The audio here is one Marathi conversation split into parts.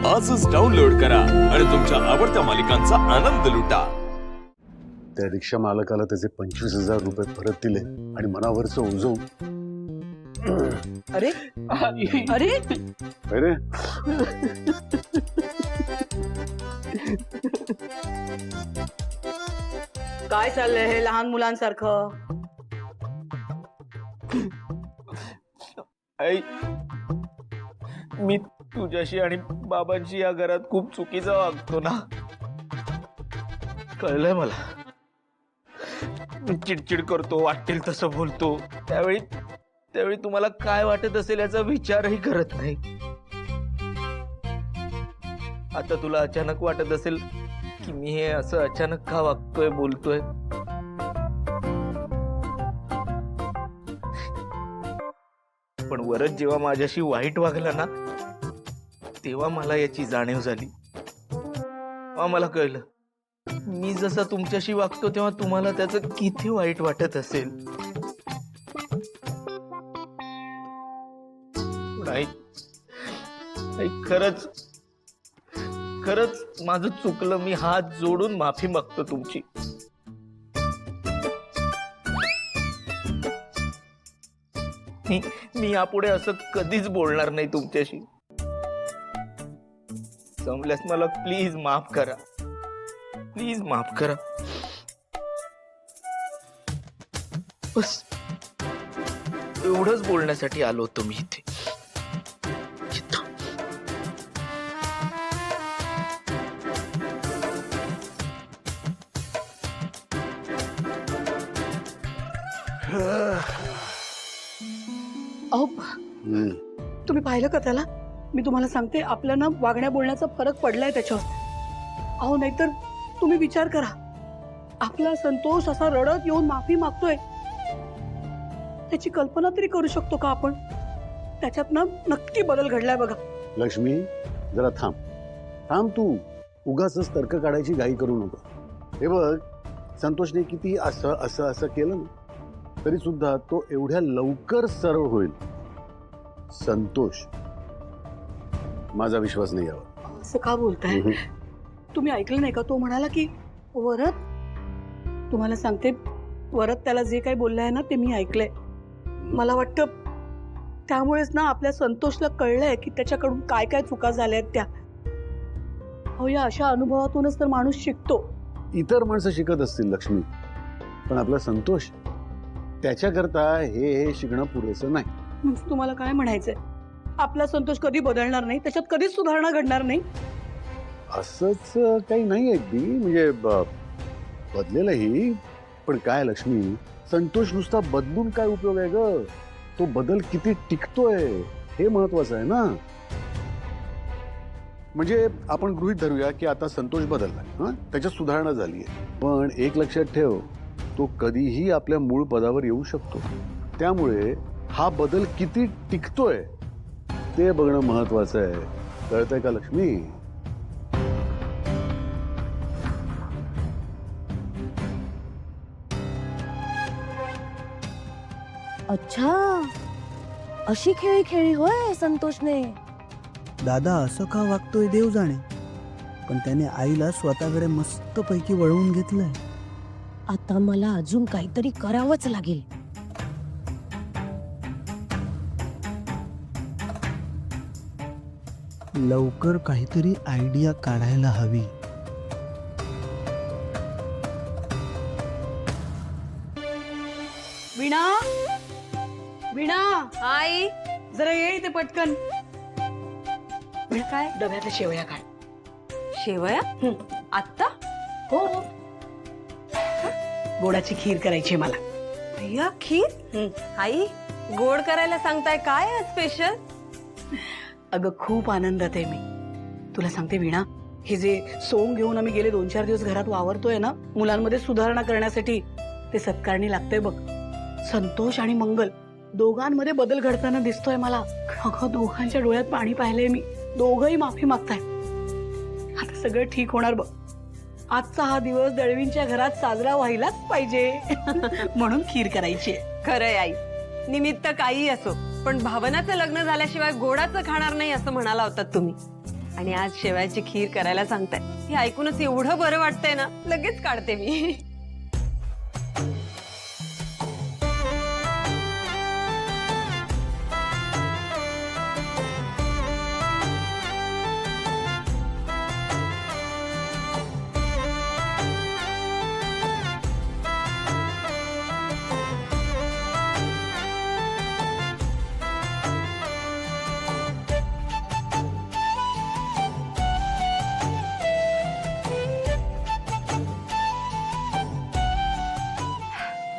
आजच डाउनलोड करा आणि तुमच्या आवडत्या मालिकांचा आनंद लुटा। त्या रिक्षा मालकाला त्याचे 25,000 रुपये परत दिले आणि मनावरचं ओझं अरे अरे अरे काय चाललंय हे लहान मुलांसारखं? आई, मी तुझ्याशी आणि बाबांशी या घरात खूप चुकीचा वागतो ना, कळलंय मला। मी चिडचिड करतो, वाटेल तसं बोलतो, त्यावेळी तुम्हाला काय वाटत असेल याचा विचारही करत नाही। आता तुला अचानक वाटत असेल की मी हे असं अचानक का वागतोय, बोलतोय। पण वरच जेव्हा माझ्याशी वाईट वागला ना, तेव्हा मला याची जाणीव झाली। मला कळलं मी जसा तुमच्याशी वागतो तेव्हा तुम्हाला त्याचं किती वाईट वाटत असेल। नाही, खरंच माझं चुकलं। मी हात जोडून माफी मागतो तुमची। मी यापुढे असं कधीच बोलणार नाही तुमच्याशी। जमल्यास मला प्लीज माफ करा, प्लीज माफ करा। बस एवढंच बोलण्यासाठी आलो होतो मी इथे। अहो तुम्ही पाहिलं का त्याला? मी तुम्हाला सांगते, आपल्या ना वागण्या बोलण्याचा फरक पडलाय त्याच्यावर। अहो नाहीतर तुम्ही विचार करा, आपला संतोष असा रडत येऊन माफी मागतोय, त्याची कल्पना तरी करू शकतो का आपण? त्याच्यात ना नक्की बदल घडलाय बघा। लक्ष्मी जरा थांब थांब, तू उगाच तर्क काढायची घाई करू नको। हे बघ, संतोषने किती असं असं असं केलं ना, तरी सुद्धा तो एवढ्या लवकर सरळ होईल संतोष माझा विश्वास नाही यावर। असं का बोलताय? तुम्ही ऐकलं नाही का? तो म्हणाला की वरद, तुम्हाला सांगते वरद त्याला जे काही बोललाय ना ते मी ऐकलंय। मला वाटतं त्यामुळेच ना आपल्या संतोषला कळलंय की त्याच्याकडून काय काय चुका झाल्या आहेत त्या। हो, या अशा अनुभवातूनच तर माणूस शिकतो। इतर माणसं शिकत असतील लक्ष्मी, पण आपला संतोष त्याच्याकरता हे शिकणं पुरेसं नाही। म्हणजे तुम्हाला काय म्हणायचंय? आपला संतोष कधी बदलणार नाही, त्याच्यात कधीच सुधारणा घडणार नाही? असंच काही नाही अगदी, म्हणजे बदलेलही, पण काय लक्ष्मी, संतोष नुसता बदलून काय उपयोग आहे ग? तो बदल किती टिकतोय हे महत्वाचं आहे ना। म्हणजे आपण गृहीत धरूया की आता संतोष बदललाय, त्याच्यात सुधारणा झालीय, पण एक लक्षात ठेव, तो कधीही आपल्या मूळ पदावर येऊ शकतो। त्यामुळे हा बदल किती टिकतोय ते बघणं महत्वाचं आहे। कळतंय का लक्ष्मी? अच्छा, अशी खेळी खेळी होय संतोषने। दादा असं का वागतोय देव जाणे, पण त्याने आईला स्वतःकडे मस्तपैकी वळवून घेतलंय। आता मला अजून काहीतरी करावंच लागेल। लवकर काहीतरी आयडिया काढायला हवी। वीणा, वीणा, आई, जरा ये इथे पटकन। काय? डब्यातल्या शेवया काढ। शेवया? आत्ता? हो, गोडाची खीर करायची मला। भैया खीर? आई, गोड करायला सांगताय? काय आहे स्पेशल? अगं खूप आनंदात आहे मी। तुला सांगते वीणा, हे जे सोंग घेऊन आम्ही गेले 2-4 दिवस घरात वावरतोय ना, मुलांमध्ये सुधारणा करण्यासाठी, ते सत्कारणी लागतंय बघ। संतोष आणि मंगल दोघांमध्ये बदल घडताना दिसतोय मला। अगं दोघांच्या डोळ्यात पाणी पाहिलंय मी, दोघंही माफी मागताय। आता सगळं ठीक होणार बघ। आजचा हा दिवस दळवींच्या घरात साजरा व्हायलाच पाहिजे म्हणून खीर करायची आहे। खरंय आई, निमित्त काही असो, पण भावनाचं लग्न झाल्याशिवाय गोडाचं खाणार नाही असं म्हणाला होतात तुम्ही। आणि आज शेवयाची खीर करायला सांगताय. हे ऐकूनच एवढं बरं वाटतंय ना, लगेच काढते मी.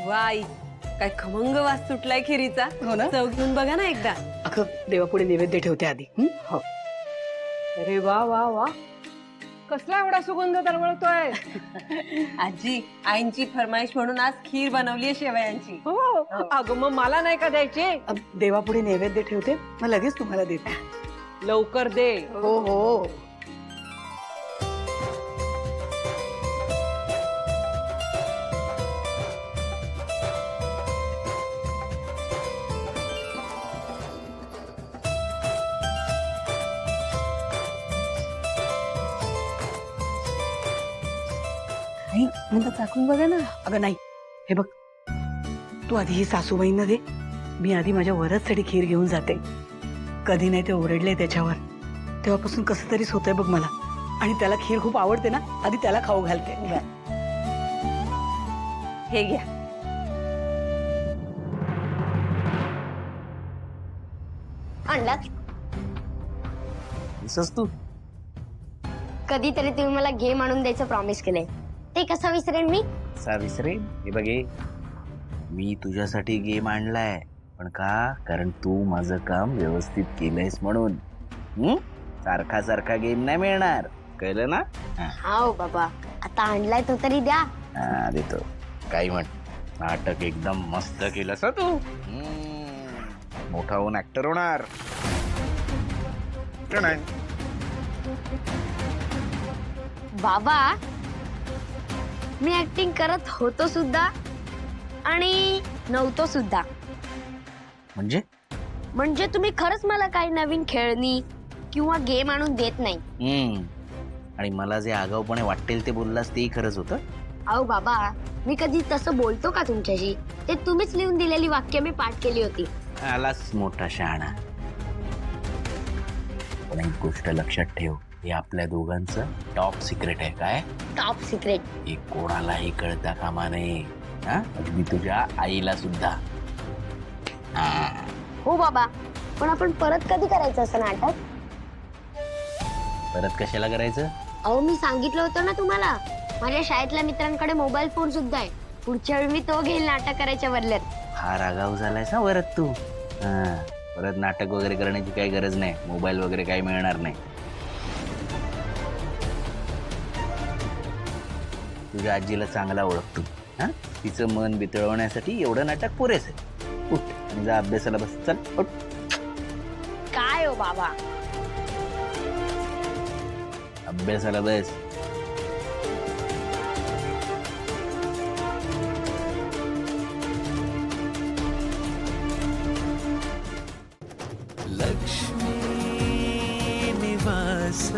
वाई, काय खमंग वास सुटलाय खिरीचा. हो ना? चव घेऊन बघा ना एकदा. अगं देवापुढे नैवेद्य ठेवते आधी. हो. अरे वा वा वा, कसला एवढा सुगंध दरवळतोय. आजी, आईंची फरमाईश म्हणून आज खीर बनवलीये शेवयांची. हो अगं मग मला नाही का द्यायची. देवापुढे नैवेद्य ठेवते मग लगेच तुम्हाला देते. लवकर दे. हो हो. आई, मला चाकून बघा ना. अगं नाही, हे बघ, तू आधी ही सासूबाईंना दे. मी आधी माझ्या वरचसाठी खीर घेऊन जाते. कधी नाही ते ओरडले त्याच्यावर, तेव्हापासून कसं तरीच होतंय बघ मला. आणि त्याला खीर खूप आवडते ना, आधी त्याला खाऊ घालते. हे घ्या. आणलात दिसस तू कधीतरी तुम्ही मला गेम आणून द्यायचं प्रॉमिस केलंय, ते कसं विसरेन मी. विसरे हे बघे, मी तुझ्यासाठी गेम आणलाय. पण का? कारण तू माझं काम व्यवस्थित केलंयस म्हणून. सारखा सारखा गेम नाही मिळणार, कळलं ना? हाव बाबा, आता आणलाय तो तरी द्या. हा देतो. काही म्हण, नाटक एकदम मस्त केलंस हं तू. मोठा होऊन ऍक्टर होणार. का नाही? बाबा, मी ऍक्टिंग करत होतो सुद्धा आणि नव्हतो सुद्धा. म्हणजे तुम्ही खरंच मला काही नवीन खेळणी किंवा गेम आणून देत नाही. आणि मला जे आगाऊपणे वाटेल ते बोललास तेही खरंच होतं. अहो बाबा, मी कधी तसं बोलतो का तुमच्याशी? ते तुम्हीच लिहून दिलेली वाक्य मी पाठ केली होती. आलाच मोठा शहाणा. पण एक गोष्ट लक्षात ठेव, हे आपल्या दोघांचं टॉप सिक्रेट आहे. काय टॉप सिक्रेट? हे कोणालाही कळता कामा नये. अगदी तुझ्या आईला सुद्धा. हो बाबा, पण आपण परत कधी करायचं असं नाटक? परत कशाला करायचं? अहो, मी सांगितलं होतं ना तुम्हाला, माझ्या शाळेतल्या मित्रांकडे मोबाईल फोन सुद्धा आहे. पुढच्या वेळी मी तो घेईल नाटक करायच्या बदल्यात. हा रागाव झालायस ना वरत तू. परत नाटक वगैरे करण्याची काही गरज नाही. मोबाईल वगैरे काही मिळणार नाही. तुझ्या आजीला चांगला ओळखतो. तिचं मन बितळवण्यासाठी एवढं नाटक पुरेस आहे. उठ आणि जा अभ्यासाला बस. चल उठ. काय हो बाबा? अभ्यासाला बस. लक्ष्मी निवास